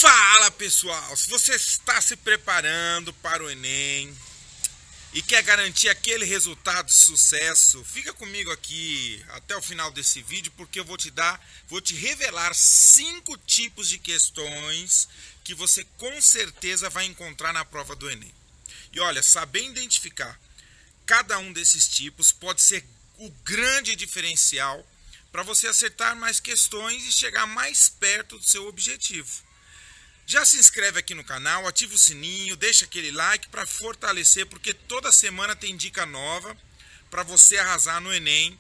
Fala pessoal, se você está se preparando para o Enem e quer garantir aquele resultado de sucesso, fica comigo aqui até o final desse vídeo porque eu vou te revelar 5 tipos de questões que você com certeza vai encontrar na prova do Enem. E olha, saber identificar cada um desses tipos pode ser o grande diferencial para você acertar mais questões e chegar mais perto do seu objetivo. Já se inscreve aqui no canal, ativa o sininho, deixa aquele like para fortalecer, porque toda semana tem dica nova para você arrasar no Enem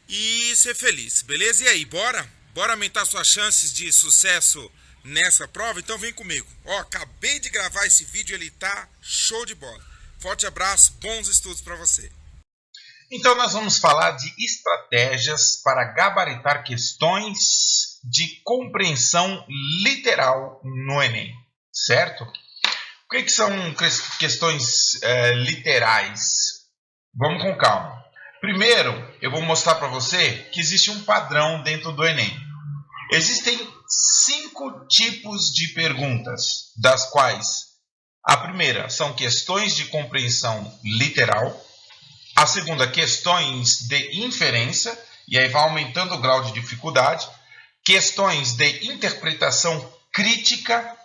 e ser feliz, beleza? E aí, bora? Bora aumentar suas chances de sucesso nessa prova? Então vem comigo. Ó, acabei de gravar esse vídeo, ele tá show de bola. Forte abraço, bons estudos para você. Então nós vamos falar de estratégias para gabaritar questões de compreensão literal no Enem, certo? O que são questões literais? Vamos com calma. Primeiro, eu vou mostrar para você que existe um padrão dentro do Enem. Existem 5 tipos de perguntas, das quais a primeira são questões de compreensão literal, a segunda, questões de inferência, e aí vai aumentando o grau de dificuldade, questões de interpretação crítica,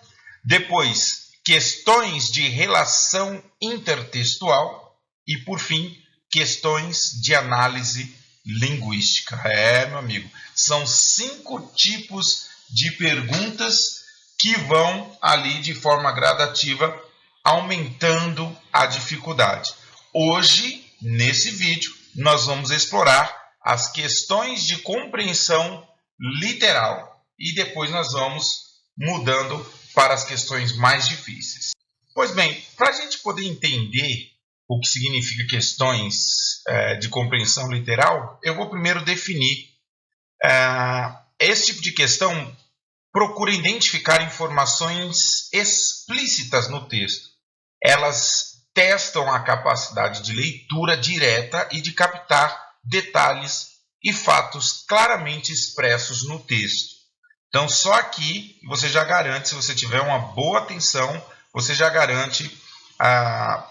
depois questões de relação intertextual e, por fim, questões de análise linguística. Meu amigo, são 5 tipos de perguntas que vão ali de forma gradativa aumentando a dificuldade. Hoje, nesse vídeo, nós vamos explorar as questões de compreensão literal e depois nós vamos mudando para as questões mais difíceis. Pois bem, para a gente poder entender o que significa questões de compreensão literal, eu vou primeiro definir. Esse tipo de questão procura identificar informações explícitas no texto. Elas testam a capacidade de leitura direta e de captar detalhes e fatos claramente expressos no texto. Então, só aqui você já garante, se você tiver uma boa atenção, você já garante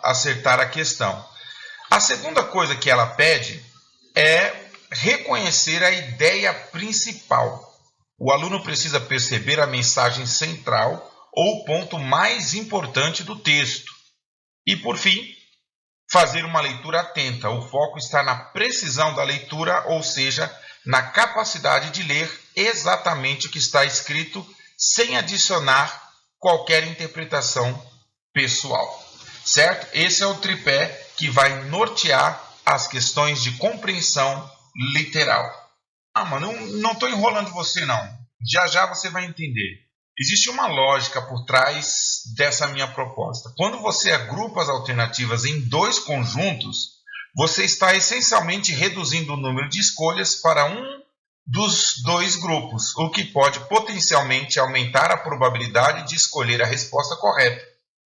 acertar a questão. A segunda coisa que ela pede é reconhecer a ideia principal. O aluno precisa perceber a mensagem central ou o ponto mais importante do texto. E, por fim, fazer uma leitura atenta. O foco está na precisão da leitura, ou seja, na capacidade de ler exatamente o que está escrito, sem adicionar qualquer interpretação pessoal. Certo? Esse é o tripé que vai nortear as questões de compreensão literal. Mano, não estou enrolando você, não. Já você vai entender. Existe uma lógica por trás dessa minha proposta. Quando você agrupa as alternativas em 2 conjuntos, você está essencialmente reduzindo o número de escolhas para um dos 2 grupos, o que pode potencialmente aumentar a probabilidade de escolher a resposta correta.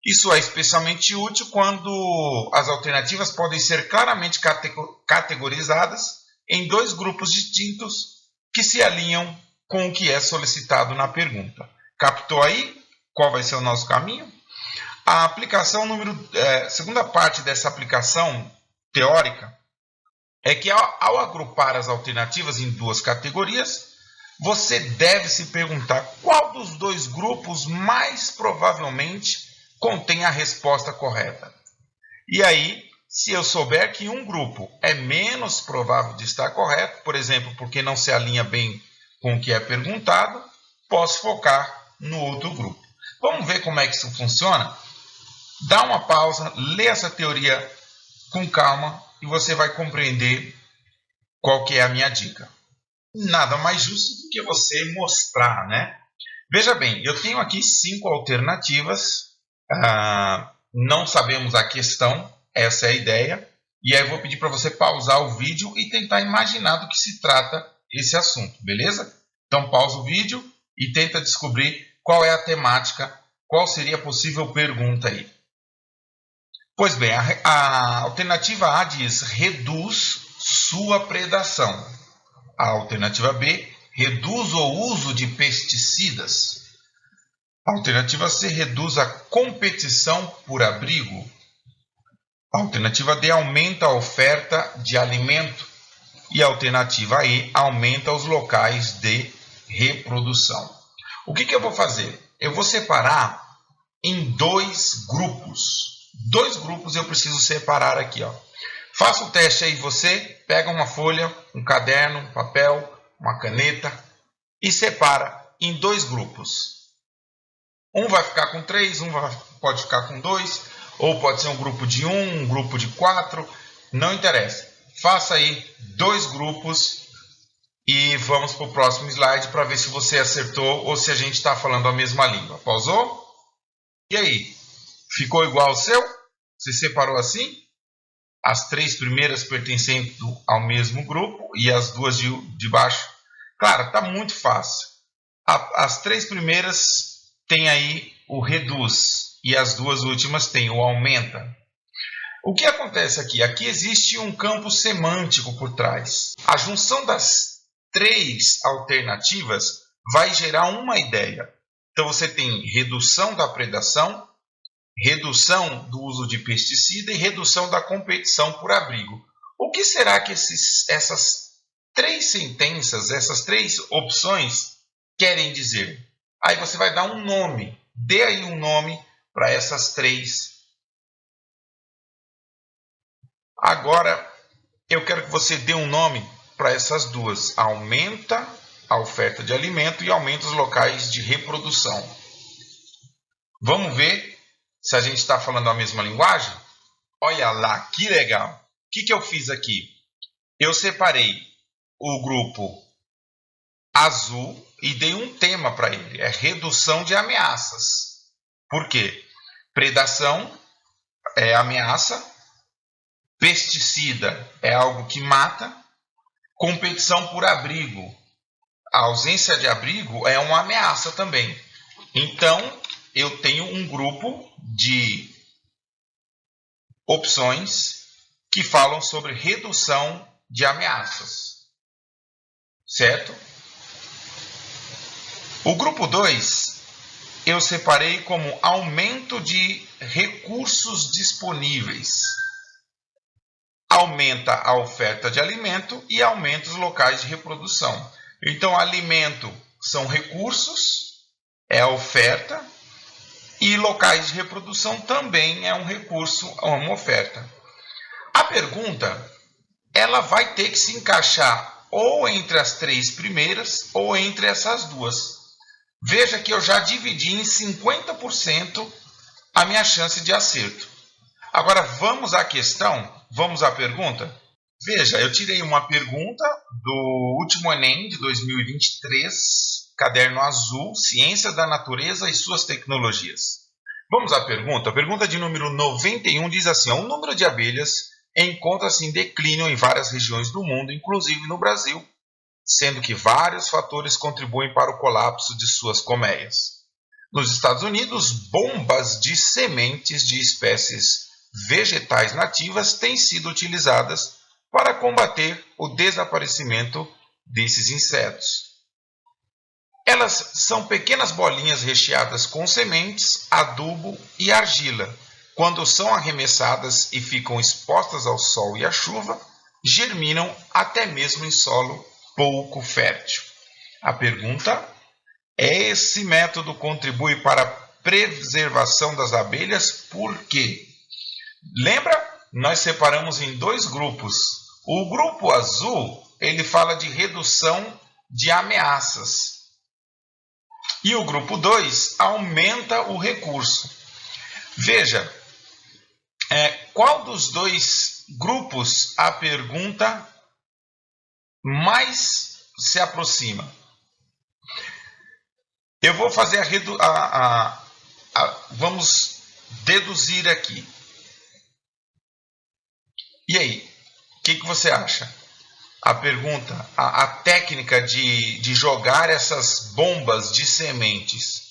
Isso é especialmente útil quando as alternativas podem ser claramente categorizadas em 2 grupos distintos que se alinham com o que é solicitado na pergunta. Captou aí qual vai ser o nosso caminho? A aplicação segunda parte dessa aplicação teórica é que ao agrupar as alternativas em 2 categorias, você deve se perguntar qual dos 2 grupos mais provavelmente contém a resposta correta. E aí, se eu souber que um grupo é menos provável de estar correto, por exemplo, porque não se alinha bem com o que é perguntado, posso focar no outro grupo. Vamos ver como é que isso funciona? Dá uma pausa, lê essa teoria com calma e você vai compreender qual que é a minha dica. Nada mais justo do que você mostrar, né? Veja bem, eu tenho aqui 5 alternativas, não sabemos a questão, essa é a ideia, e aí eu vou pedir para você pausar o vídeo e tentar imaginar do que se trata esse assunto, beleza? Então pausa o vídeo e tenta descobrir qual é a temática, qual seria a possível pergunta aí. Pois bem, a alternativa A diz: reduz sua predação. A alternativa B: reduz o uso de pesticidas. Alternativa C, reduz a competição por abrigo. Alternativa D, aumenta a oferta de alimento. E a alternativa E, aumenta os locais de reprodução. O que eu vou fazer? Eu vou separar em dois grupos. Dois grupos eu preciso separar aqui, ó. Faça o teste aí você, pega uma folha, um caderno, um papel, uma caneta e separa em dois grupos. Um vai ficar com 3, pode ficar com 2, ou pode ser um grupo de 1, um grupo de 4, não interessa. Faça aí dois grupos e vamos para o próximo slide para ver se você acertou ou se a gente está falando a mesma língua. Pausou? E aí? Ficou igual ao seu? Você separou assim? As 3 primeiras pertencendo ao mesmo grupo e as 2 de baixo? Claro, está muito fácil. As 3 primeiras tem aí o reduz e as 2 últimas tem o aumenta. O que acontece aqui? Aqui existe um campo semântico por trás. A junção das 3 alternativas vai gerar uma ideia. Então você tem redução da predação, redução do uso de pesticida e redução da competição por abrigo. O que será que essas 3 sentenças, essas 3 opções querem dizer? Aí você vai dar um nome. Dê aí um nome para essas 3. Agora, eu quero que você dê um nome para essas 2. Aumenta a oferta de alimento e aumenta os locais de reprodução. Vamos ver se a gente está falando a mesma linguagem? Olha lá, que legal! O que eu fiz aqui? Eu separei o grupo azul e dei um tema para ele. É redução de ameaças. Por quê? Predação é ameaça. Pesticida é algo que mata. Competição por abrigo. A ausência de abrigo é uma ameaça também. Então, eu tenho um grupo de opções que falam sobre redução de ameaças. Certo? O grupo 2 eu separei como aumento de recursos disponíveis. Aumenta a oferta de alimento e aumenta os locais de reprodução. Então, alimento são recursos, é a oferta, e locais de reprodução também é um recurso, uma oferta. A pergunta, ela vai ter que se encaixar ou entre as 3 primeiras ou entre essas 2. Veja que eu já dividi em 50% a minha chance de acerto. Agora vamos à questão, vamos à pergunta. Veja, eu tirei uma pergunta do último Enem de 2023, caderno azul, Ciência da Natureza e suas tecnologias. Vamos à pergunta. A pergunta de número 91 diz assim: o número de abelhas encontra-se em declínio em várias regiões do mundo, inclusive no Brasil, sendo que vários fatores contribuem para o colapso de suas colmeias. Nos Estados Unidos, bombas de sementes de espécies vegetais nativas têm sido utilizadas para combater o desaparecimento desses insetos. Elas são pequenas bolinhas recheadas com sementes, adubo e argila. Quando são arremessadas e ficam expostas ao sol e à chuva, germinam até mesmo em solo pouco fértil. A pergunta: esse método contribui para a preservação das abelhas por quê? Lembra? Nós separamos em 2 grupos. O grupo azul, ele fala de redução de ameaças. E o grupo 2 aumenta o recurso. Veja, qual dos 2 grupos a pergunta mais se aproxima? Eu vou fazer vamos deduzir aqui. E aí, o que você acha? A pergunta, a técnica de jogar essas bombas de sementes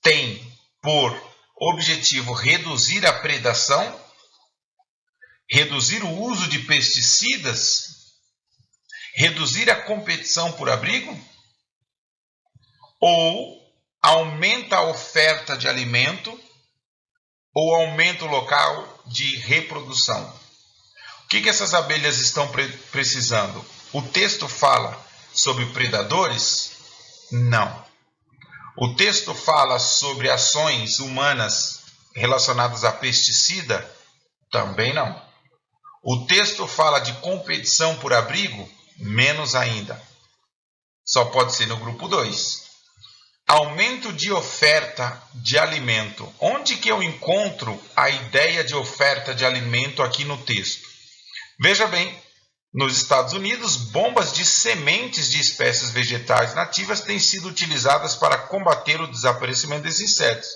tem por objetivo reduzir a predação, reduzir o uso de pesticidas, reduzir a competição por abrigo? Ou aumenta a oferta de alimento ou aumenta o local de reprodução? O que essas abelhas estão precisando? O texto fala sobre predadores? Não. O texto fala sobre ações humanas relacionadas a pesticida? Também não. O texto fala de competição por abrigo? Menos ainda. Só pode ser no grupo 2. Aumento de oferta de alimento. Onde que eu encontro a ideia de oferta de alimento aqui no texto? Veja bem, nos Estados Unidos, bombas de sementes de espécies vegetais nativas têm sido utilizadas para combater o desaparecimento desses insetos.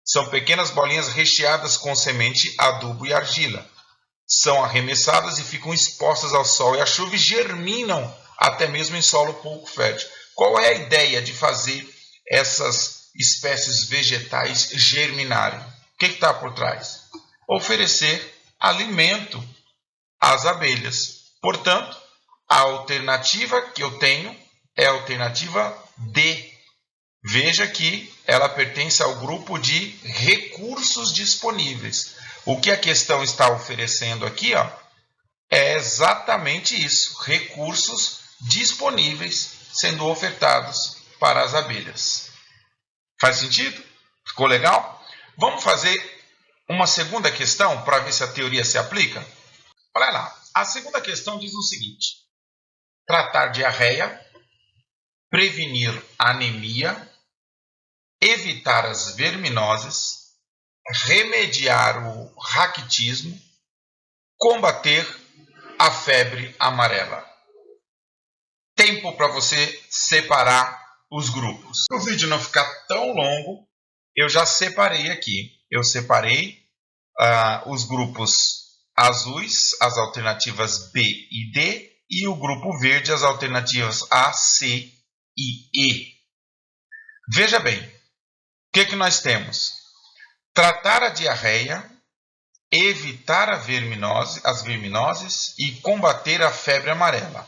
São pequenas bolinhas recheadas com semente, adubo e argila. São arremessadas e ficam expostas ao sol e à chuva e germinam até mesmo em solo pouco fértil. Qual é a ideia de fazer essas espécies vegetais germinarem? O que está por trás? Oferecer alimento às abelhas. Portanto, a alternativa que eu tenho é a alternativa D. Veja que ela pertence ao grupo de recursos disponíveis. O que a questão está oferecendo aqui, é exatamente isso. Recursos disponíveis sendo ofertados para as abelhas. Faz sentido? Ficou legal? Vamos fazer uma segunda questão para ver se a teoria se aplica? Olha lá. A segunda questão diz o seguinte: tratar diarreia, prevenir anemia, evitar as verminoses, remediar o raquitismo, combater a febre amarela. Tempo para você separar os grupos. Para o vídeo não ficar tão longo, eu já separei aqui. Eu separei os grupos azuis, as alternativas B e D, e o grupo verde, as alternativas A, C e E. Veja bem, o que nós temos? Tratar a diarreia, evitar as verminoses e combater a febre amarela.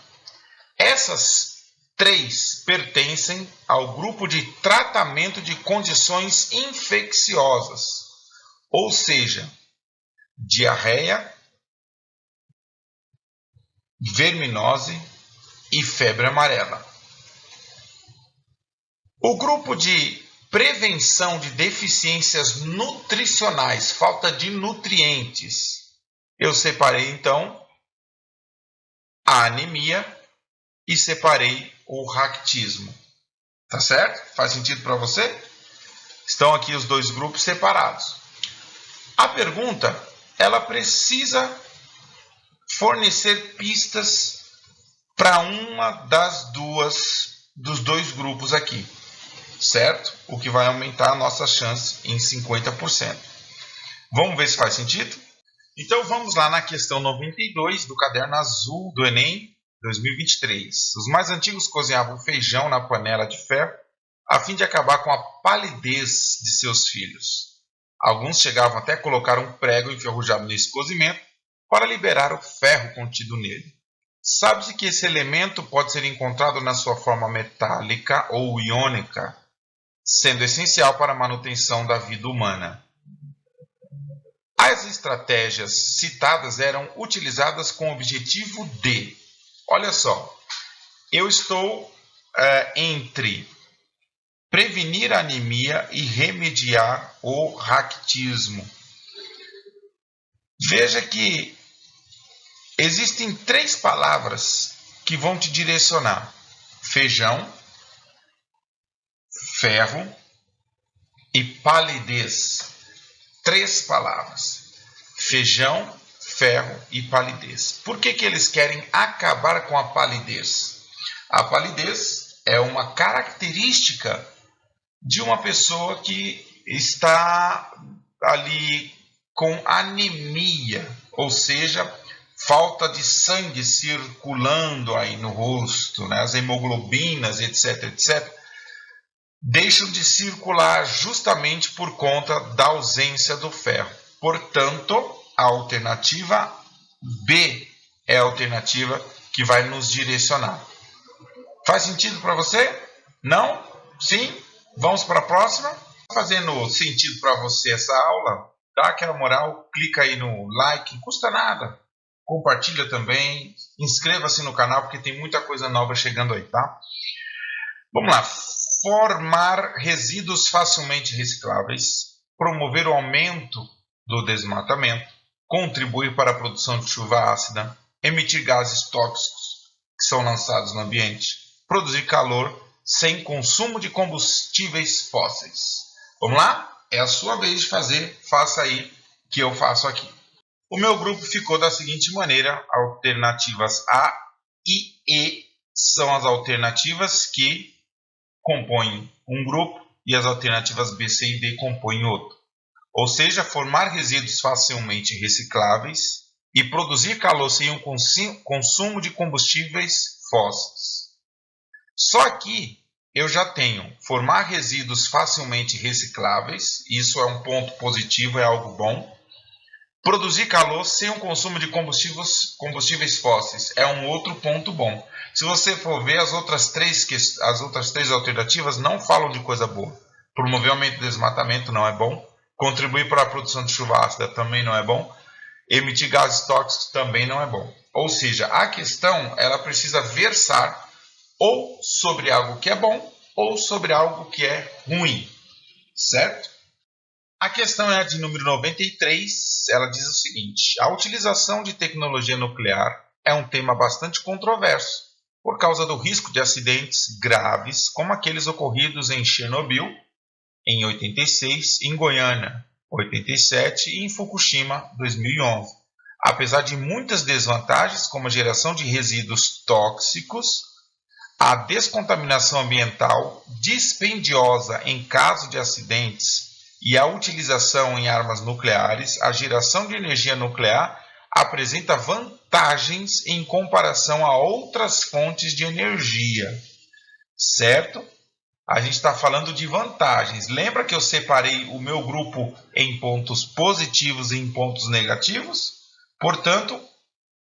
Essas três pertencem ao grupo de tratamento de condições infecciosas, ou seja, diarreia, verminose e febre amarela. O grupo de prevenção de deficiências nutricionais, falta de nutrientes, eu separei então a anemia e separei o raquitismo. Tá certo? Faz sentido para você? Estão aqui os dois grupos separados. A pergunta, ela precisa fornecer pistas para uma dos dois grupos aqui, certo? O que vai aumentar a nossa chance em 50%. Vamos ver se faz sentido? Então vamos lá na questão 92 do caderno azul do Enem 2023. Os mais antigos cozinhavam feijão na panela de ferro a fim de acabar com a palidez de seus filhos. Alguns chegavam até a colocar um prego enferrujado nesse cozimento para liberar o ferro contido nele. Sabe-se que esse elemento pode ser encontrado na sua forma metálica ou iônica, sendo essencial para a manutenção da vida humana. As estratégias citadas eram utilizadas com o objetivo de... Olha só, eu estou entre prevenir a anemia e remediar o raquitismo. Veja que existem três palavras que vão te direcionar: feijão, ferro e palidez. Três palavras: feijão, ferro e palidez. Por que eles querem acabar com a palidez? A palidez é uma característica de uma pessoa que está ali com anemia, ou seja, falta de sangue circulando aí no rosto, né? As hemoglobinas, etc, etc, deixam de circular justamente por conta da ausência do ferro. Portanto, a alternativa B é a alternativa que vai nos direcionar. Faz sentido para você? Não? Sim? Vamos para a próxima? Fazendo sentido para você essa aula, dá aquela moral, clica aí no like, não custa nada. Compartilha também, inscreva-se no canal porque tem muita coisa nova chegando aí, tá? Vamos lá. Formar resíduos facilmente recicláveis, promover o aumento do desmatamento, contribuir para a produção de chuva ácida, emitir gases tóxicos que são lançados no ambiente, produzir calor sem consumo de combustíveis fósseis. Vamos lá? É a sua vez de fazer, faça aí que eu faço aqui. O meu grupo ficou da seguinte maneira: alternativas A e E são as alternativas que compõem um grupo e as alternativas B, C e D compõem outro. Ou seja, formar resíduos facilmente recicláveis e produzir calor sem o consumo de combustíveis fósseis. Só que eu já tenho formar resíduos facilmente recicláveis, isso é um ponto positivo, é algo bom. Produzir calor sem o consumo de combustíveis fósseis é um outro ponto bom. Se você for ver, as outras três alternativas não falam de coisa boa. Promover o aumento do desmatamento não é bom. Contribuir para a produção de chuva ácida também não é bom. Emitir gases tóxicos também não é bom. Ou seja, a questão ela precisa versar ou sobre algo que é bom ou sobre algo que é ruim, certo? A questão é a de número 93, ela diz o seguinte: a utilização de tecnologia nuclear é um tema bastante controverso, por causa do risco de acidentes graves, como aqueles ocorridos em Chernobyl, em 86, em Goiânia, 87 e em Fukushima, 2011. Apesar de muitas desvantagens, como a geração de resíduos tóxicos, a descontaminação ambiental dispendiosa em caso de acidentes e a utilização em armas nucleares, a geração de energia nuclear apresenta vantagens em comparação a outras fontes de energia, certo? A gente está falando de vantagens. Lembra que eu separei o meu grupo em pontos positivos e em pontos negativos? Portanto,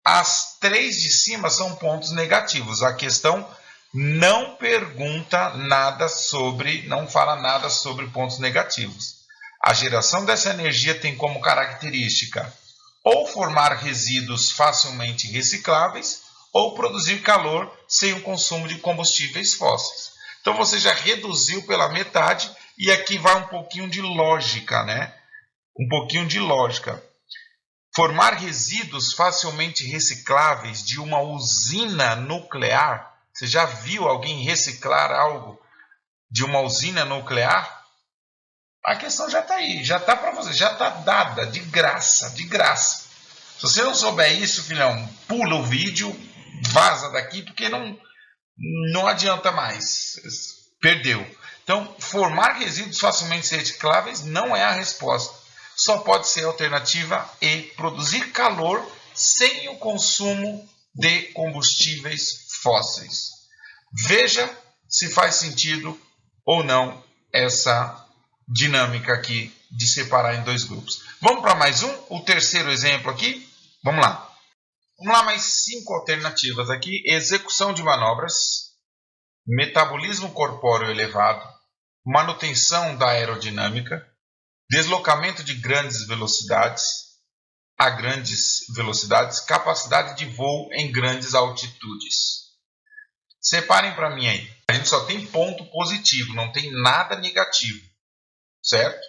as três de cima são pontos negativos. A questão não pergunta nada sobre, não fala nada sobre pontos negativos. A geração dessa energia tem como característica ou formar resíduos facilmente recicláveis ou produzir calor sem o consumo de combustíveis fósseis. Então você já reduziu pela metade e aqui vai um pouquinho de lógica, né? Um pouquinho de lógica. Formar resíduos facilmente recicláveis de uma usina nuclear. Você já viu alguém reciclar algo de uma usina nuclear? A questão já está aí, já está para você, já está dada, de graça, de graça. Se você não souber isso, filhão, pula o vídeo, vaza daqui, porque não adianta mais, perdeu. Então, formar resíduos facilmente recicláveis não é a resposta. Só pode ser a alternativa E, produzir calor sem o consumo de combustíveis fósseis. Veja se faz sentido ou não essa dinâmica aqui de separar em dois grupos. Vamos para mais um, o terceiro exemplo aqui. Vamos lá. Vamos lá, mais 5 alternativas aqui. Execução de manobras, metabolismo corpóreo elevado, manutenção da aerodinâmica, deslocamento de grandes velocidades a grandes velocidades, capacidade de voo em grandes altitudes. Separem para mim aí. A gente só tem ponto positivo, não tem nada negativo, certo?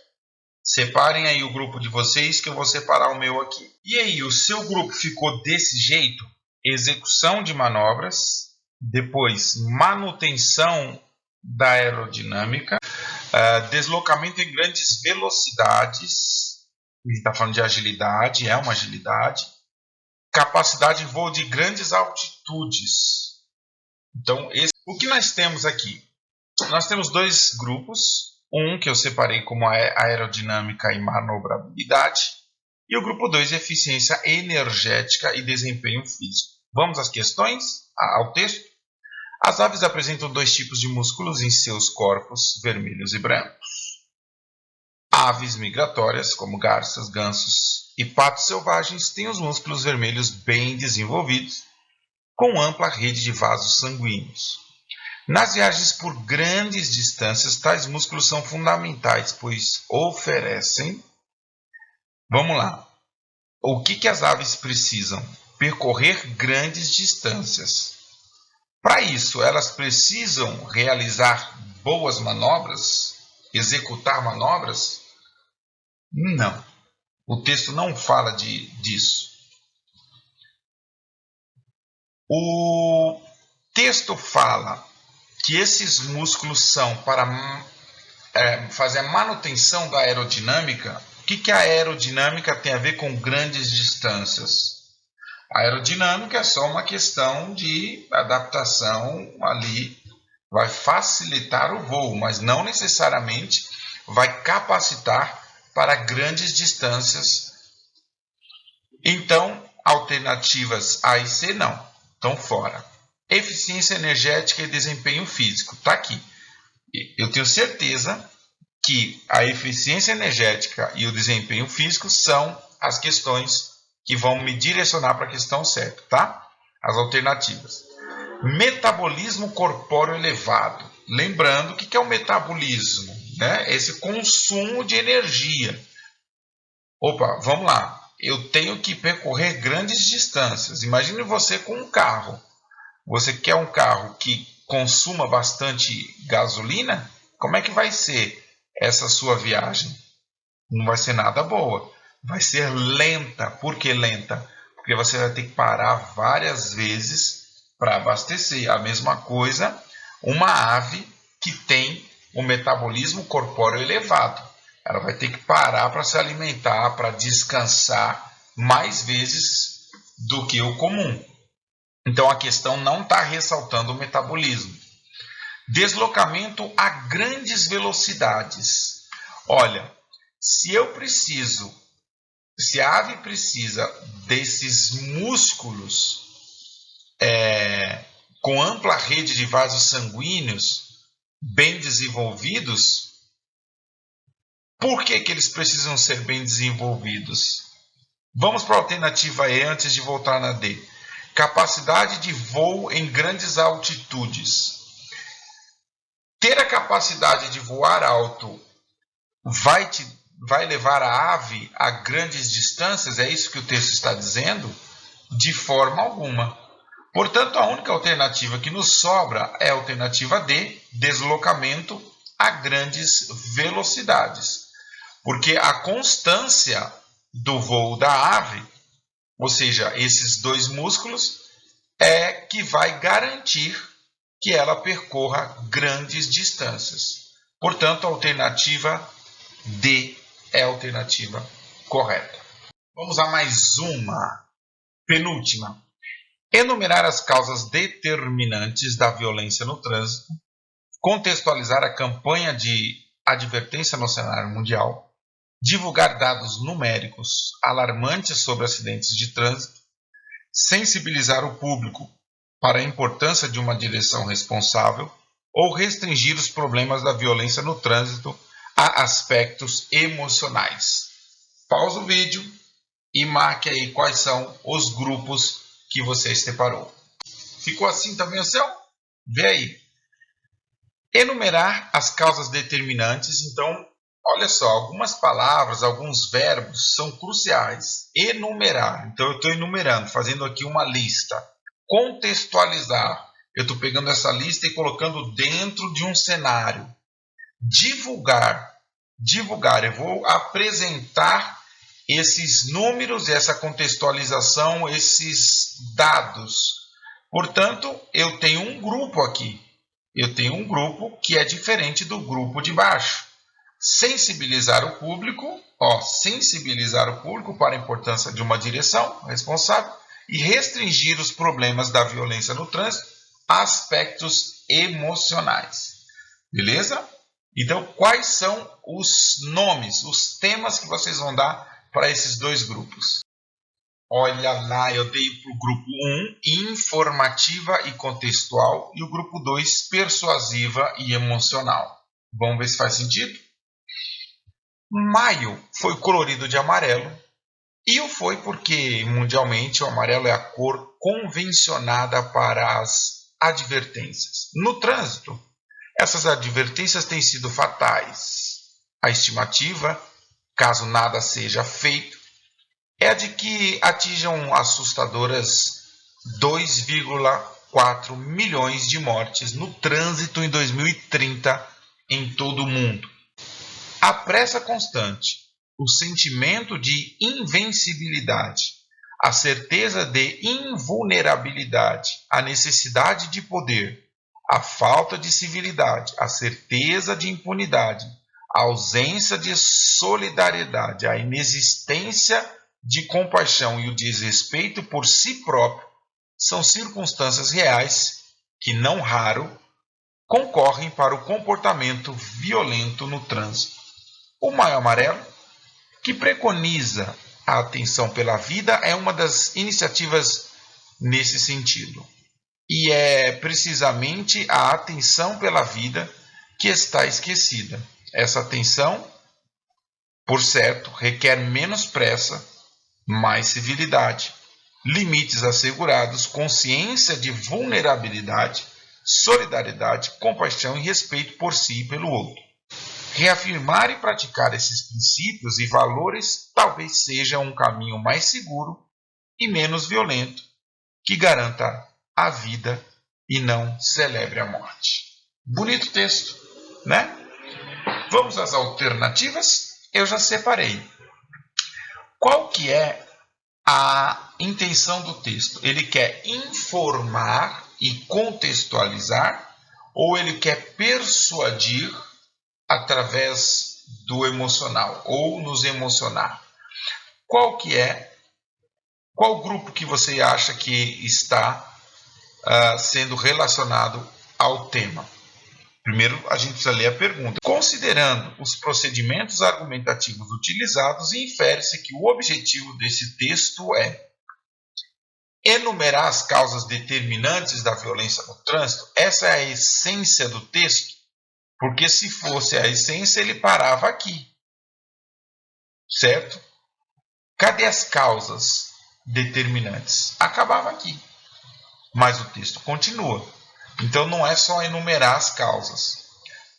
Separem aí o grupo de vocês que eu vou separar o meu aqui. E aí, o seu grupo ficou desse jeito? Execução de manobras, depois manutenção da aerodinâmica, deslocamento em grandes velocidades, ele está falando de agilidade, é uma agilidade, capacidade de voo de grandes altitudes. Então, o que nós temos aqui? Nós temos dois grupos, um que eu separei como aerodinâmica e manobrabilidade, e o grupo 2, eficiência energética e desempenho físico. Vamos às questões, ao texto. As aves apresentam dois tipos de músculos em seus corpos, vermelhos e brancos. Aves migratórias, como garças, gansos e patos selvagens, têm os músculos vermelhos bem desenvolvidos, com ampla rede de vasos sanguíneos. Nas viagens por grandes distâncias, tais músculos são fundamentais, pois oferecem... Vamos lá. O que as aves precisam? Percorrer grandes distâncias. Para isso, elas precisam realizar boas manobras? Executar manobras? Não. O texto não fala disso. O texto fala que esses músculos são para fazer a manutenção da aerodinâmica. O que a aerodinâmica tem a ver com grandes distâncias? A aerodinâmica é só uma questão de adaptação ali, vai facilitar o voo, mas não necessariamente vai capacitar para grandes distâncias. Então, alternativas A e C não, estão fora. Eficiência energética e desempenho físico, está aqui. Eu tenho certeza que a eficiência energética e o desempenho físico são as questões que vão me direcionar para a questão certa, tá? As alternativas. Metabolismo corpóreo elevado. Lembrando, o que é o metabolismo? Né? Esse consumo de energia. Opa, vamos lá. Eu tenho que percorrer grandes distâncias. Imagine você com um carro. Você quer um carro que consuma bastante gasolina? Como é que vai ser essa sua viagem? Não vai ser nada boa. Vai ser lenta. Por que lenta? Porque você vai ter que parar várias vezes para abastecer. A mesma coisa, uma ave que tem um metabolismo corpóreo elevado. Ela vai ter que parar para se alimentar, para descansar mais vezes do que o comum. Então a questão não está ressaltando o metabolismo. Deslocamento a grandes velocidades. Olha, se a ave precisa desses músculos com ampla rede de vasos sanguíneos bem desenvolvidos, por que eles precisam ser bem desenvolvidos? Vamos para a alternativa E antes de voltar na D. Capacidade de voo em grandes altitudes. Ter a capacidade de voar alto vai levar a ave a grandes distâncias? É isso que o texto está dizendo? De forma alguma. Portanto, a única alternativa que nos sobra é a alternativa D, deslocamento a grandes velocidades. Porque a constância do voo da ave, ou seja, esses dois músculos, é que vai garantir que ela percorra grandes distâncias. Portanto, a alternativa D é a alternativa correta. Vamos a mais uma, penúltima. Enumerar as causas determinantes da violência no trânsito, contextualizar a campanha de advertência no cenário mundial, divulgar dados numéricos alarmantes sobre acidentes de trânsito, sensibilizar o público para a importância de uma direção responsável ou restringir os problemas da violência no trânsito a aspectos emocionais. Pausa o vídeo e marque aí quais são os grupos que você separou. Ficou assim também o seu? Vê aí. Enumerar as causas determinantes. Então, olha só, algumas palavras, alguns verbos são cruciais. Enumerar. Então, eu estou enumerando, fazendo aqui uma lista. Contextualizar. Eu estou pegando essa lista e colocando dentro de um cenário. Divulgar. Divulgar. Eu vou apresentar esses números, essa contextualização, esses dados. Portanto, eu tenho um grupo aqui. Eu tenho um grupo que é diferente do grupo de baixo. Sensibilizar o público, sensibilizar o público para a importância de uma direção responsável e restringir os problemas da violência no trânsito a aspectos emocionais. Beleza? Então, quais são os nomes, os temas que vocês vão dar para esses dois grupos? Olha lá, eu dei para o grupo 1, informativa e contextual, e o grupo 2, persuasiva e emocional. Vamos ver se faz sentido? Maio foi colorido de amarelo, e o foi porque mundialmente o amarelo é a cor convencionada para as advertências. No trânsito, essas advertências têm sido fatais. A estimativa, caso nada seja feito, é a de que atinjam assustadoras 2,4 milhões de mortes no trânsito em 2030 em todo o mundo. A pressa constante, o sentimento de invencibilidade, a certeza de invulnerabilidade, a necessidade de poder, a falta de civilidade, a certeza de impunidade, a ausência de solidariedade, a inexistência de compaixão e o desrespeito por si próprio são circunstâncias reais que, não raro, concorrem para o comportamento violento no trânsito. O Maio Amarelo, que preconiza a atenção pela vida, é uma das iniciativas nesse sentido. E é precisamente a atenção pela vida que está esquecida. Essa atenção, por certo, requer menos pressa, mais civilidade, limites assegurados, consciência de vulnerabilidade, solidariedade, compaixão e respeito por si e pelo outro. Reafirmar e praticar esses princípios e valores talvez seja um caminho mais seguro e menos violento, que garanta a vida e não celebre a morte. Bonito texto, né? Vamos às alternativas? Eu já separei. Qual que é a intenção do texto? Ele quer informar e contextualizar, ou ele quer persuadir através do emocional, ou nos emocionar? Qual grupo que você acha que está sendo relacionado ao tema? Primeiro, a gente precisa ler a pergunta. Considerando os procedimentos argumentativos utilizados, infere-se que o objetivo desse texto é enumerar as causas determinantes da violência no trânsito. Essa é a essência do texto, porque se fosse a essência, ele parava aqui, certo? Cadê as causas determinantes? Acabava aqui, mas o texto continua. Então não é só enumerar as causas.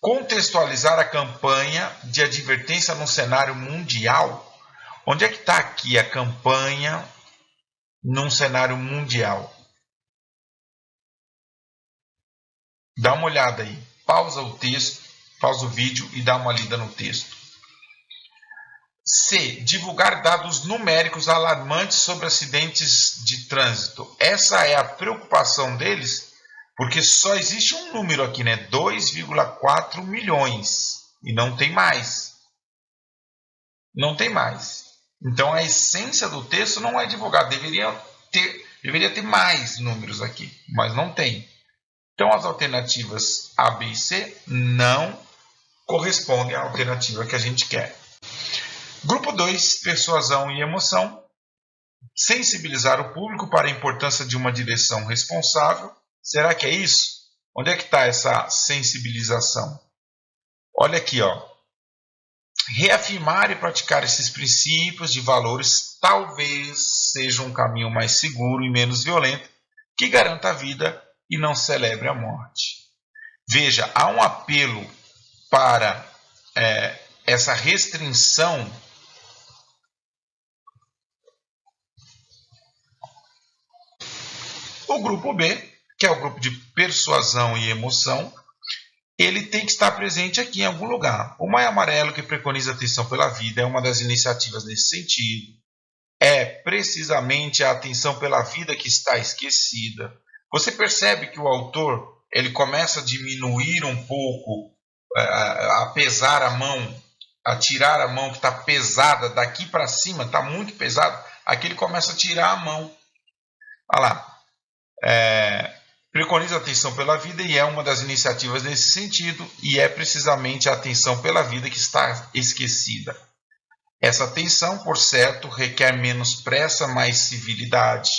Contextualizar a campanha de advertência no cenário mundial. Onde é que está aqui a campanha num cenário mundial? Dá uma olhada aí. Pausa o texto, pausa o vídeo e dá uma lida no texto. C. Divulgar dados numéricos alarmantes sobre acidentes de trânsito. Essa é a preocupação deles, porque só existe um número aqui, né? 2,4 milhões. E não tem mais. Não tem mais. Então a essência do texto não é divulgar. Deveria ter mais números aqui, mas não tem. Então as alternativas A, B e C não correspondem à alternativa que a gente quer. Grupo 2, persuasão e emoção. Sensibilizar o público para a importância de uma direção responsável. Será que é isso? Onde é que está essa sensibilização? Olha aqui, ó. Reafirmar e praticar esses princípios de valores talvez seja um caminho mais seguro e menos violento, que garanta a vida e não celebre a morte. Veja, há um apelo para essa restrição O grupo B, que é o grupo de persuasão e emoção, ele tem que estar presente aqui em algum lugar. O Maio Amarelo, que preconiza atenção pela vida, é uma das iniciativas nesse sentido. É precisamente a atenção pela vida que está esquecida. Você percebe que o autor ele começa a diminuir um pouco, a pesar a mão, a tirar a mão que está pesada, daqui para cima está muito pesado. Aqui ele começa a tirar a mão. Olha lá. Preconiza a atenção pela vida e é uma das iniciativas nesse sentido, e é precisamente a atenção pela vida que está esquecida. Essa atenção, por certo, requer menos pressa, mais civilidade,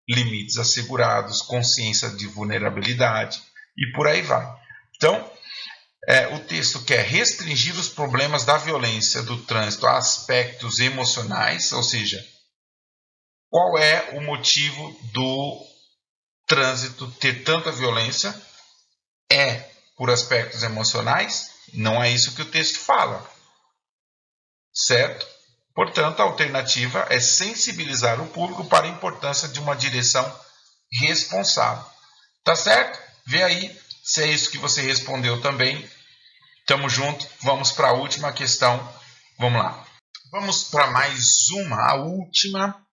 limites assegurados, consciência de vulnerabilidade e por aí vai. Então, o texto quer restringir os problemas da violência do trânsito a aspectos emocionais, ou seja, qual é o motivo trânsito ter tanta violência é por aspectos emocionais? Não é isso que o texto fala, certo? Portanto, a alternativa é sensibilizar o público para a importância de uma direção responsável. Tá certo? Vê aí se é isso que você respondeu também. Tamo junto. Vamos para a última questão. Vamos lá. Vamos para mais uma, a última.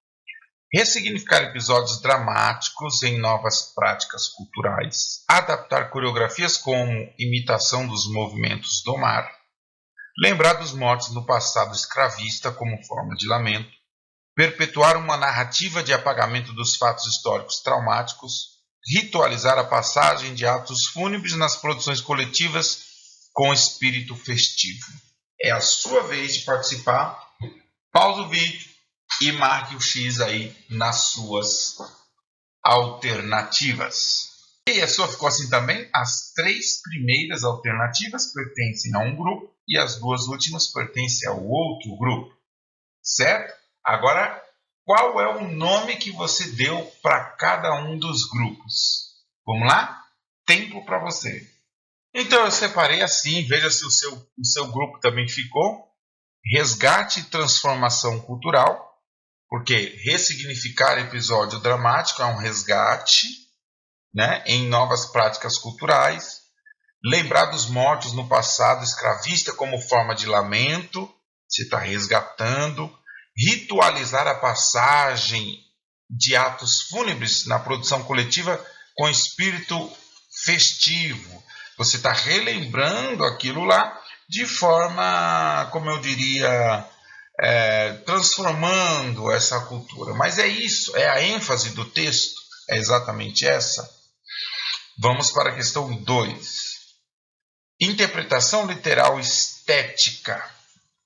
Ressignificar episódios dramáticos em novas práticas culturais. Adaptar coreografias como imitação dos movimentos do mar. Lembrar dos mortos no passado escravista como forma de lamento. Perpetuar uma narrativa de apagamento dos fatos históricos traumáticos. Ritualizar a passagem de atos fúnebres nas produções coletivas com espírito festivo. É a sua vez de participar. Pausa o vídeo e marque o X aí nas suas alternativas. E a sua ficou assim também? As 3 primeiras alternativas pertencem a um grupo e as 2 últimas pertencem ao outro grupo. Certo? Agora, qual é o nome que você deu para cada um dos grupos? Vamos lá? Tempo para você. Então eu separei assim, veja se o seu grupo também ficou. Resgate e transformação cultural, porque ressignificar episódio dramático é um resgate, né, em novas práticas culturais. Lembrar dos mortos no passado escravista como forma de lamento, você está resgatando. Ritualizar a passagem de atos fúnebres na produção coletiva com espírito festivo. Você está relembrando aquilo lá de forma, como eu diria, transformando essa cultura. Mas é isso, é a ênfase do texto, é exatamente essa. Vamos para a questão 2. Interpretação literal estética.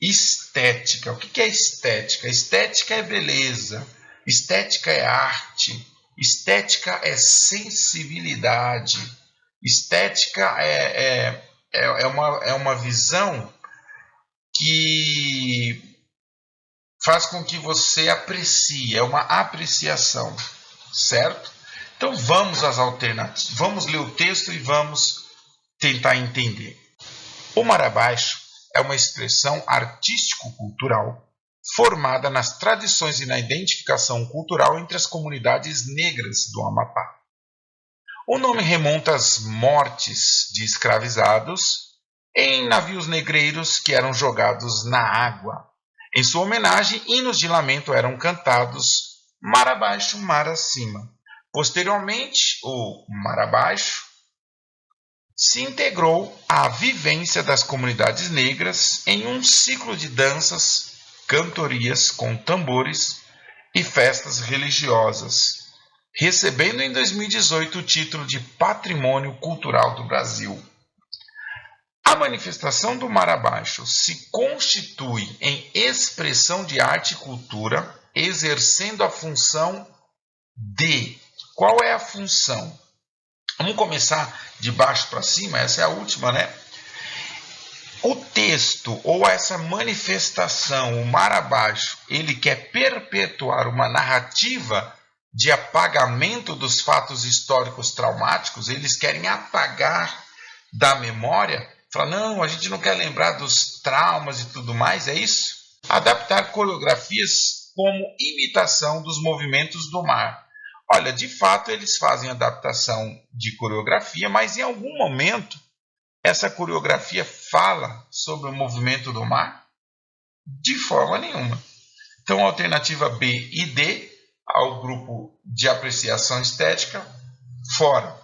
Estética. O que é estética? Estética é beleza. Estética é arte. Estética é sensibilidade. Estética é uma visão que faz com que você aprecie. É uma apreciação. Certo? Então vamos às alternativas. Vamos ler o texto e vamos tentar entender. O mar abaixo é uma expressão artístico-cultural formada nas tradições e na identificação cultural entre as comunidades negras do Amapá. O nome remonta às mortes de escravizados em navios negreiros que eram jogados na água. Em sua homenagem, hinos de lamento eram cantados mar abaixo, mar acima. Posteriormente, o mar abaixo se integrou à vivência das comunidades negras em um ciclo de danças, cantorias com tambores e festas religiosas, recebendo em 2018 o título de Patrimônio Cultural do Brasil. A manifestação do mar abaixo se constitui em expressão de arte e cultura, exercendo a função de... Qual é a função? Vamos começar de baixo para cima, essa é a última, né? O texto ou essa manifestação, o mar abaixo, ele quer perpetuar uma narrativa de apagamento dos fatos históricos traumáticos, eles querem apagar da memória, falar, não, a gente não quer lembrar dos traumas e tudo mais, é isso? Adaptar coreografias como imitação dos movimentos do mar. Olha, de fato eles fazem adaptação de coreografia, mas em algum momento essa coreografia fala sobre o movimento do mar? De forma nenhuma. Então, alternativa B e D, ao grupo de apreciação estética, fora.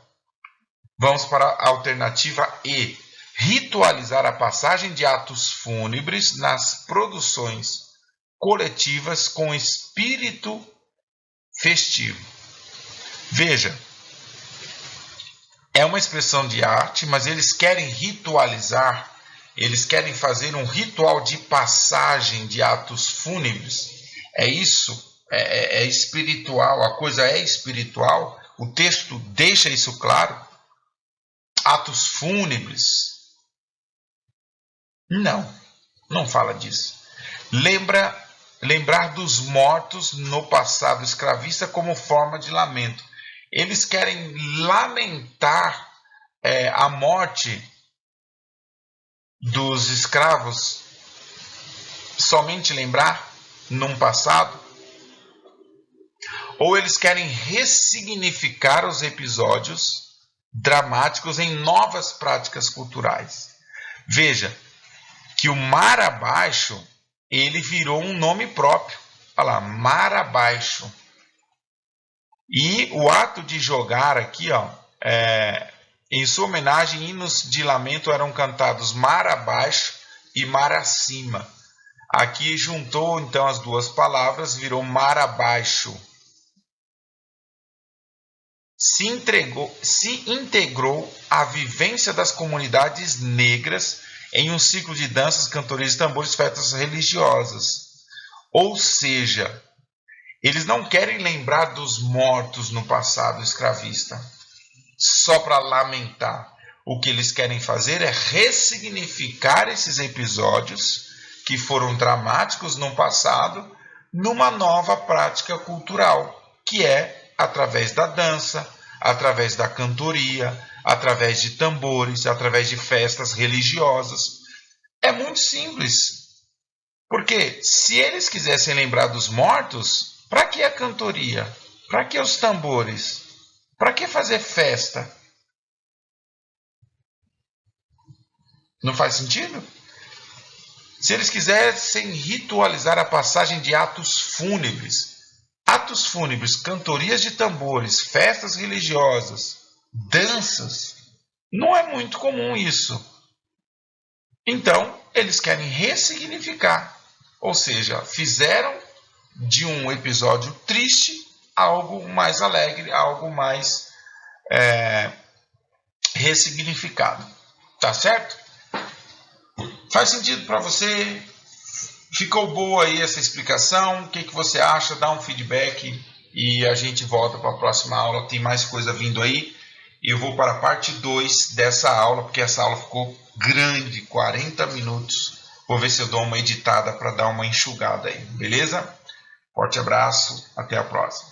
Vamos para a alternativa E, ritualizar a passagem de atos fúnebres nas produções coletivas com espírito festivo. Veja, é uma expressão de arte, mas eles querem ritualizar, eles querem fazer um ritual de passagem de atos fúnebres. É isso, é espiritual, a coisa é espiritual, o texto deixa isso claro. Atos fúnebres. Não fala disso. Lembrar dos mortos no passado escravista como forma de lamento. Eles querem lamentar a morte dos escravos, somente lembrar num passado, ou eles querem ressignificar os episódios dramáticos em novas práticas culturais. Veja que o mar abaixo, ele virou um nome próprio. Olha lá, mar abaixo. E o ato de jogar aqui, em sua homenagem, hinos de lamento eram cantados mar abaixo e mar acima. Aqui juntou então as duas palavras, virou mar abaixo. Se integrou à vivência das comunidades negras em um ciclo de danças, cantorias, tambores, festas religiosas. Ou seja, eles não querem lembrar dos mortos no passado escravista, só para lamentar. O que eles querem fazer é ressignificar esses episódios que foram dramáticos no passado, numa nova prática cultural, que é através da dança, através da cantoria, através de tambores, através de festas religiosas. É muito simples. Porque se eles quisessem lembrar dos mortos, para que a cantoria? Para que os tambores? Para que fazer festa? Não faz sentido? Se eles quisessem ritualizar a passagem de atos fúnebres, cantorias de tambores, festas religiosas, danças, não é muito comum isso. Então, eles querem ressignificar, ou seja, fizeram de um episódio triste algo mais alegre, algo mais ressignificado. Tá certo? Faz sentido para você? Ficou boa aí essa explicação? O que você acha? Dá um feedback e a gente volta para a próxima aula. Tem mais coisa vindo aí. E eu vou para a parte 2 dessa aula, porque essa aula ficou grande, 40 minutos. Vou ver se eu dou uma editada para dar uma enxugada aí, beleza? Forte abraço, até a próxima.